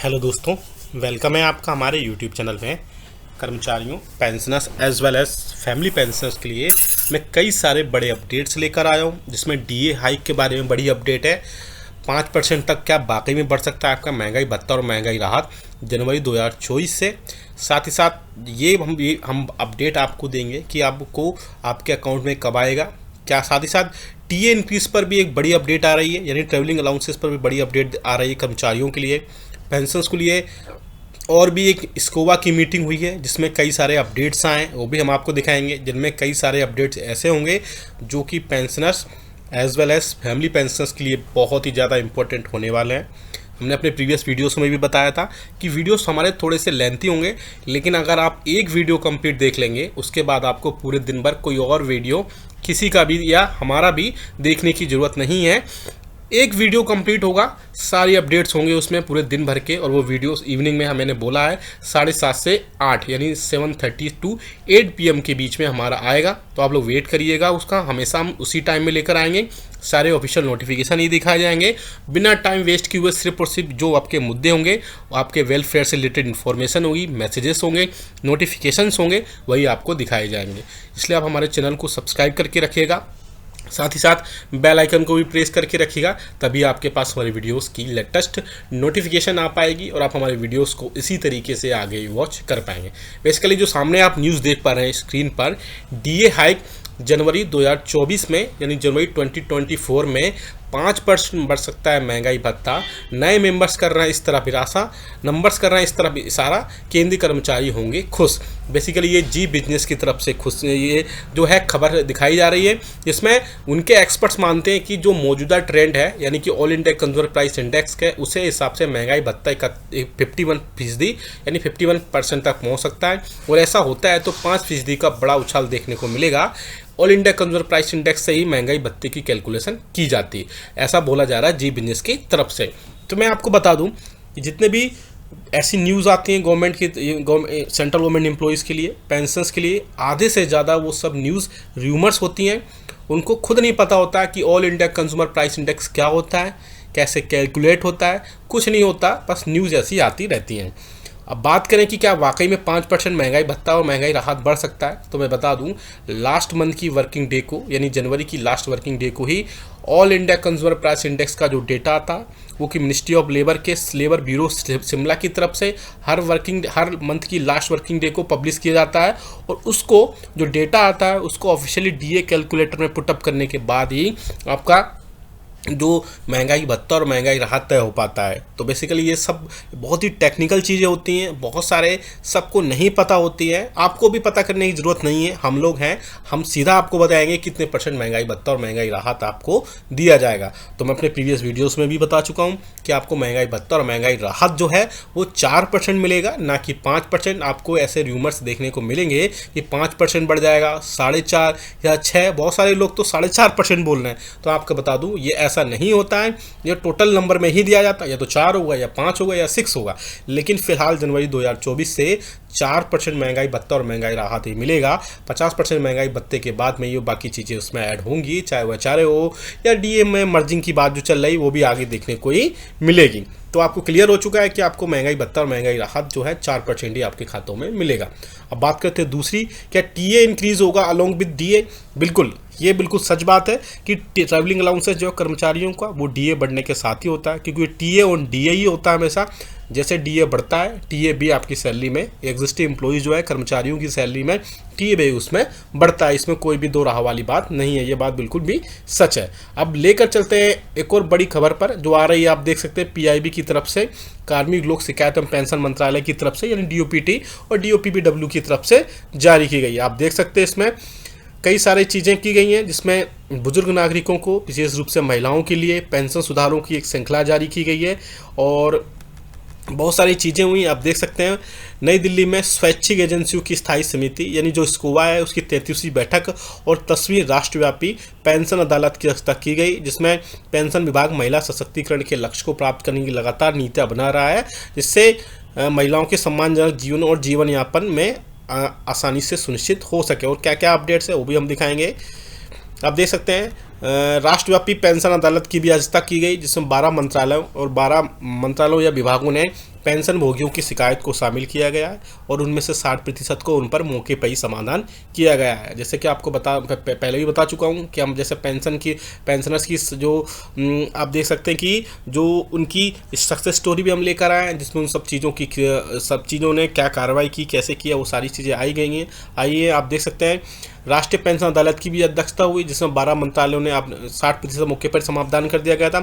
Hello दोस्तों, welcome है आपका हमारे यूट्यूब चैनल में। कर्मचारियों, pensioners as well as family pensioners के लिए मैं कई सारे बड़े अपडेट्स लेकर आया हूं, जिसमें डीए हाइक के बारे में बड़ी अपडेट है। 5% तक क्या वाकई में बढ़ सकता है आपका महंगाई भत्ता और महंगाई राहत जनवरी 2024 से। साथ ही साथ हम अपडेट आपको देंगे कि आपको आपके अकाउंट में कब आएगा क्या। साथ ही साथ टीए इंक्रीज पर भी एक बड़ी अपडेट आ रही है, यानी ट्रैवलिंग अलाउंसेस पर भी बड़ी अपडेट आ रही है कर्मचारियों के लिए, पेंशन्स के लिए। और भी एक स्कोवा की मीटिंग हुई है जिसमें कई सारे अपडेट्स आए, वो भी हम आपको दिखाएंगे, जिनमें कई सारे अपडेट्स ऐसे होंगे जो कि pensioners as well as family pensioners के लिए बहुत ही ज़्यादा इंपॉर्टेंट होने वाले हैं। हमने अपने प्रीवियस वीडियोस में भी बताया था कि वीडियोस हमारे थोड़े से लेंथी होंगे, लेकिन अगर आप एक वीडियो कंप्लीट देख लेंगे उसके बाद आपको पूरे दिन भर कोई और वीडियो किसी का भी या हमारा भी देखने की ज़रूरत नहीं है। एक वीडियो कंप्लीट होगा, सारी अपडेट्स होंगे उसमें पूरे दिन भर के, और वो वीडियोस इवनिंग में मैंने बोला है 7:30 से 8 यानी 7:30 to 8 PM के बीच में हमारा आएगा। तो आप लोग वेट करिएगा उसका, हमेशा हम उसी टाइम में लेकर आएंगे। सारे ऑफिशियल नोटिफिकेशन ही दिखाए जाएंगे बिना टाइम वेस्ट किए हुए। सिर्फ और सिर्फ जो आपके मुद्दे होंगे, आपके वेलफेयर से रिलेटेड इन्फॉर्मेशन होगी, मैसेजेस होंगे, नोटिफिकेशंस होंगे, वही आपको दिखाए जाएंगे। इसलिए आप हमारे चैनल को सब्सक्राइब करके रखिएगा, साथ ही साथ बेल आइकन को भी प्रेस करके रखिएगा, तभी आपके पास हमारी वीडियोस की लेटेस्ट नोटिफिकेशन आ पाएगी और आप हमारे वीडियोस को इसी तरीके से आगे वॉच कर पाएंगे। बेसिकली जो सामने आप न्यूज़ देख पा रहे हैं स्क्रीन पर, डीए हाइक जनवरी 2024 में यानी जनवरी 2024 में 5% बढ़ सकता है महंगाई भत्ता। नए मेंबर्स कर रहे हैं इस तरफ नंबर्स कर रहे हैं इस तरफ इशारा, केंद्रीय कर्मचारी होंगे खुश। बेसिकली ये जी बिजनेस की तरफ से खुश ये जो है खबर दिखाई जा रही है, जिसमें उनके एक्सपर्ट्स मानते हैं कि जो मौजूदा ट्रेंड है यानी कि all India consumer price index के उसे हिसाब से महंगाई भत्ता 51% यानी 51% तक पहुँच सकता है। और ऐसा होता है तो 5% का बड़ा उछाल देखने को मिलेगा। All India consumer price index से ही महंगाई भत्ते की कैलकुलेशन की जाती है, ऐसा बोला जा रहा है जी बिजनेस की तरफ से। तो मैं आपको बता दूं कि जितने भी ऐसी न्यूज़ आती हैं गवर्नमेंट की, सेंट्रल गवर्नमेंट एम्प्लॉयज़ के लिए, पेंशन्स के लिए, आधे से ज़्यादा वो सब न्यूज़ रूमर्स होती हैं। उनको खुद नहीं पता होता है कि all India consumer price index क्या होता है, कैसे कैलकुलेट होता है, कुछ नहीं होता, बस न्यूज़ ऐसी आती रहती हैं। अब बात करें कि क्या वाकई में 5% महंगाई भत्ता और महंगाई राहत बढ़ सकता है, तो मैं बता दूं लास्ट मंथ की वर्किंग डे को यानी जनवरी की लास्ट वर्किंग डे को ही all India consumer price index का जो डेटा था वो कि मिनिस्ट्री ऑफ लेबर के लेबर ब्यूरो शिमला की तरफ से हर मंथ की लास्ट वर्किंग डे को पब्लिश किया जाता है, और उसको जो डेटा आता है उसको ऑफिशियली डीए कैलकुलेटर में पुटअप करने के बाद ही आपका जो महंगाई भत्ता और महंगाई राहत तय हो पाता है। तो बेसिकली ये सब बहुत ही टेक्निकल चीज़ें होती हैं, बहुत सारे सबको नहीं पता होती है, आपको भी पता करने की ज़रूरत नहीं है। हम लोग हैं, हम सीधा आपको बताएंगे कितने % महंगाई भत्ता और महंगाई राहत आपको दिया जाएगा। तो मैं अपने प्रीवियस वीडियोस में भी बता चुका हूँ कि आपको महंगाई भत्ता और महंगाई राहत जो है वो 4% मिलेगा, ना कि 5%। आपको ऐसे रूमर्स देखने को मिलेंगे कि 5% बढ़ जाएगा, 4.5 या 6, बहुत सारे लोग तो 4.5% बोल रहे हैं। तो आपको बता दूँ ये ऐसा नहीं होता है, ये टोटल नंबर में ही दिया जाता है, या तो 4 होगा या 5 होगा या 6 होगा। लेकिन फिलहाल जनवरी 2024 से 4% महंगाई भत्ता और महंगाई राहत ही मिलेगा। 50% महंगाई भत्ते के बाद में ये बाकी चीज़ें उसमें ऐड होंगी, चाहे वह चारे हो या डीए में मर्जिंग की बात जो चल रही वो भी आगे देखने को ही मिलेगी। तो आपको क्लियर हो चुका है कि आपको महंगाई भत्ता और महंगाई राहत जो है 4% ही आपके खातों में मिलेगा। अब बात करते हैं दूसरी, क्या टीए इंक्रीज होगा अलोंग विद डीए? बिल्कुल, ये बिल्कुल सच बात है कि ट्रैवलिंग अलाउंसेस जो कर्मचारियों का वो डीए बढ़ने के साथ ही होता है, क्योंकि टीए ऑन डीए ही होता है हमेशा। जैसे डीए बढ़ता है, टीए भी आपकी सैलरी में, एग्जिस्टिंग एम्प्लॉइज जो है कर्मचारियों की सैलरी में टीए भी उसमें बढ़ता है। इसमें कोई भी दो राह वाली बात नहीं है, ये बात बिल्कुल भी सच है। अब लेकर चलते हैं एक और बड़ी खबर पर जो आ रही है, आप देख सकते हैं पीआईबी की तरफ से, कार्मिक लोक शिकायत एवं पेंशन मंत्रालय की तरफ से यानी डीओपीटी और डीओपीपीडब्ल्यू की तरफ से जारी की गई है। आप देख सकते हैं इसमें कई सारी चीज़ें की गई हैं, जिसमें बुजुर्ग नागरिकों को, विशेष रूप से महिलाओं के लिए पेंशन सुधारों की एक श्रृंखला जारी की गई है और बहुत सारी चीज़ें हुई। आप देख सकते हैं नई दिल्ली में स्वैच्छिक एजेंसियों की स्थायी समिति यानी जो स्कोवा है उसकी 33वीं बैठक और 10वीं राष्ट्रव्यापी पेंशन अदालत की अध्यक्षता की गई, जिसमें पेंशन विभाग महिला सशक्तिकरण के लक्ष्य को प्राप्त करने की लगातार नीतियाँ बना रहा है, जिससे महिलाओं के सम्मानजनक जीवन और जीवन यापन में आसानी से सुनिश्चित हो सके। और क्या क्या अपडेट्स है वो भी हम दिखाएंगे। आप देख सकते हैं राष्ट्रव्यापी पेंशन अदालत की भी व्यवस्था की गई, जिसमें 12 मंत्रालयों और 12 मंत्रालयों या विभागों ने पेंशन भोगियों की शिकायत को शामिल किया गया है और उनमें से 60% को उन पर मौके पर ही समाधान किया गया है। जैसे कि आपको पहले भी बता चुका हूँ कि हम जैसे पेंशनर्स की जो आप देख सकते हैं कि जो उनकी सक्सेस स्टोरी भी हम लेकर आए हैं, जिसमें उन सब चीज़ों ने क्या कार्रवाई की, कैसे किया, वो सारी चीज़ें आई गई हैं। आइए आप देख सकते हैं राष्ट्रीय पेंशन अदालत की भी अध्यक्षता हुई, जिसमें 12 मंत्रालयों ने 60% मौके पर समाधान कर दिया गया था।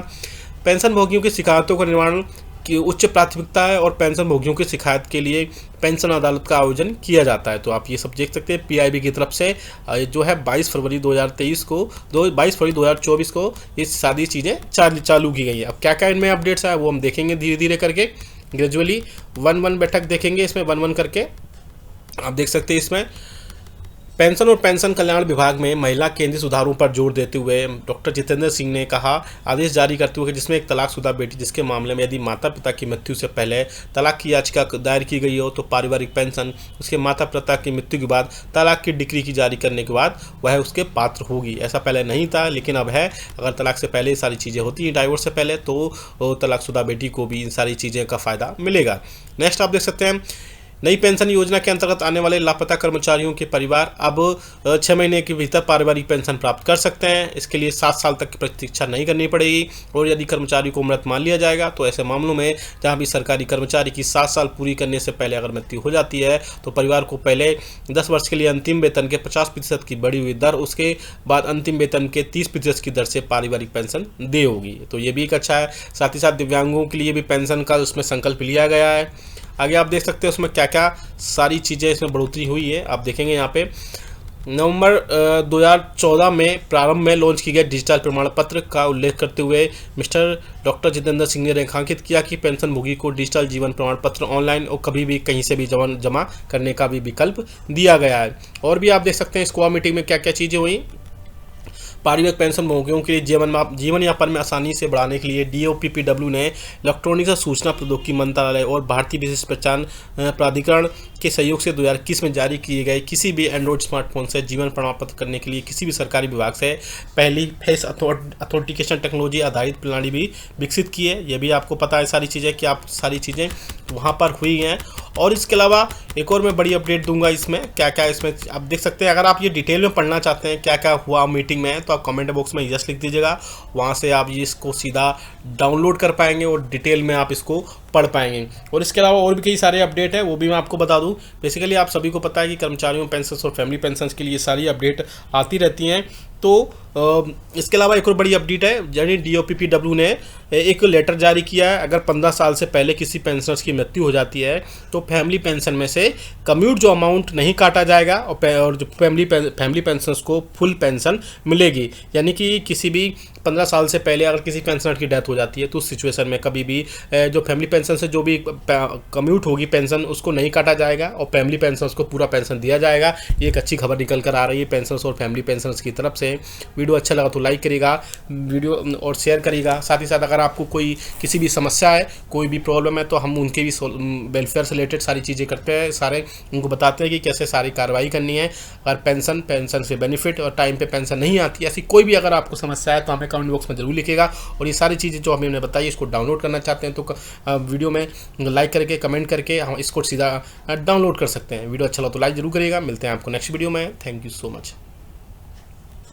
पेंशन भोगियों की शिकायतों का निवारण की उच्च प्राथमिकता है और पेंशन भोगियों की शिकायत के लिए पेंशन अदालत का आयोजन किया जाता है। तो आप ये सब देख सकते हैं पीआईबी की तरफ से जो है 22 फरवरी 2024 को ये सारी चीज़ें चालू की गई है। अब क्या क्या इनमें अपडेट्स है वो हम देखेंगे धीरे धीरे करके, ग्रेजुअली 1-1 बैठक देखेंगे इसमें 1-1 करके। आप देख सकते हैं इसमें पेंशन और पेंशन कल्याण विभाग में महिला केंद्रीय सुधारों पर जोर देते हुए डॉक्टर जितेंद्र सिंह ने कहा आदेश जारी करते हुए, जिसमें एक तलाकशुदा बेटी जिसके मामले में यदि माता पिता की मृत्यु से पहले तलाक की याचिका दायर की गई हो तो पारिवारिक पेंशन उसके माता पिता की मृत्यु के बाद तलाक की डिक्री की जारी करने के बाद वह उसके पात्र होगी। ऐसा पहले नहीं था लेकिन अब है। अगर तलाक से पहले ये सारी चीज़ें होती हैं, डाइवोर्स से पहले, तो तलाकशुदा बेटी को भी इन सारी चीज़ें का फ़ायदा मिलेगा। नेक्स्ट आप देख सकते हैं नई पेंशन योजना के अंतर्गत आने वाले लापता कर्मचारियों के परिवार अब 6 महीने के भीतर पारिवारिक पेंशन प्राप्त कर सकते हैं। इसके लिए 7 साल तक की प्रतीक्षा नहीं करनी पड़ेगी और यदि कर्मचारी को मृत मान लिया जाएगा तो ऐसे मामलों में जहां भी सरकारी कर्मचारी की 7 साल पूरी करने से पहले अगर मृत्यु हो जाती है तो परिवार को पहले 10 वर्ष के लिए अंतिम वेतन के 50% की बढ़ी हुई दर, उसके बाद अंतिम वेतन के 30% की दर से पारिवारिक पेंशन दे होगी। तो ये भी एक अच्छा है। साथ ही साथ दिव्यांगों के लिए भी पेंशन का उसमें संकल्प लिया गया है। आगे आप देख सकते हैं उसमें क्या क्या सारी चीज़ें इसमें बढ़ोतरी हुई है। आप देखेंगे यहाँ पे नवंबर 2014 में प्रारंभ में लॉन्च किए गए डिजिटल प्रमाण पत्र का उल्लेख करते हुए मिस्टर डॉक्टर जितेंद्र सिंह ने रेखांकित किया कि पेंशन भोगी को डिजिटल जीवन प्रमाण पत्र ऑनलाइन और कभी भी कहीं से भी जमा करने का भी विकल्प दिया गया है। और भी आप देख सकते हैं स्क्वाड मीटिंग में क्या क्या चीज़ें हुई। पारिवारिक पेंशन भोगियों के लिए जीवन यापन में आसानी से बढ़ाने के लिए DOPPW ने इलेक्ट्रॉनिक्स और सूचना प्रौद्योगिकी मंत्रालय और भारतीय विशिष्ट पहचान प्राधिकरण के सहयोग से 2021 में जारी किए गए किसी भी एंड्रॉइड स्मार्टफोन से जीवन प्रमाण पत्र करने के लिए किसी भी सरकारी विभाग से पहली फेस अथॉरिटिकेशन टेक्नोलॉजी आधारित प्रणाली भी विकसित की है। ये भी आपको पता है सारी चीज़ें कि आप सारी चीज़ें वहाँ पर हुई हैं। और इसके अलावा एक और मैं बड़ी अपडेट दूंगा इसमें क्या क्या इसमें आप देख सकते हैं। अगर आप ये डिटेल में पढ़ना चाहते हैं क्या क्या हुआ मीटिंग में तो आप कमेंट बॉक्स में यस लिख दीजिएगा, वहाँ से आप इसको सीधा डाउनलोड कर पाएंगे और डिटेल में आप इसको पढ़ पाएंगे। और इसके अलावा और भी कई सारे अपडेट है वो भी मैं आपको बता दूं। बेसिकली आप सभी को पता है कि कर्मचारियों पेंशन और फैमिली पेंशन के लिए सारी अपडेट आती रहती हैं। तो इसके अलावा एक और बड़ी अपडेट है, यानी DOPPW ने एक लेटर जारी किया है। अगर 15 साल से पहले किसी पेंशनर्स की मृत्यु हो जाती है तो फैमिली पेंशन में से कम्यूट जो अमाउंट नहीं काटा जाएगा और जो फैमिली पेंशनर्स को फुल पेंशन मिलेगी। यानी कि किसी भी 15 साल से पहले अगर किसी पेंशनर की डेथ हो जाती है तो उस सिचुएशन में कभी भी जो फैमिली पेंशन से जो भी कम्यूट होगी पेंशन उसको नहीं काटा जाएगा और फैमिली पेंशनर्स को पूरा पेंशन दिया जाएगा। ये एक अच्छी खबर निकल कर आ रही है पेंशनर्स और फैमिली पेंशनर्स की तरफ से। वीडियो अच्छा लगा तो लाइक करिएगा वीडियो और शेयर करिएगा। साथ ही साथ अगर आपको कोई किसी भी समस्या है, कोई भी प्रॉब्लम है तो हम उनके भी वेलफेयर से रिलेटेड सारी चीज़ें करते हैं, सारे उनको बताते हैं कि कैसे सारी कार्रवाई करनी है। अगर पेंशन से बेनिफिट और टाइम पे पेंशन नहीं आती, ऐसी कोई भी अगर आपको समस्या है तो हमें कमेंट बॉक्स में जरूर लिखिएगा। और ये सारी चीज़ें जो हमने बताई इसको डाउनलोड करना चाहते हैं तो वीडियो में लाइक करके कमेंट करके हम इसको सीधा डाउनलोड कर सकते हैं। वीडियो अच्छा लगा तो लाइक जरूर करिएगा। मिलते हैं आपको नेक्स्ट वीडियो में। Thank you so much.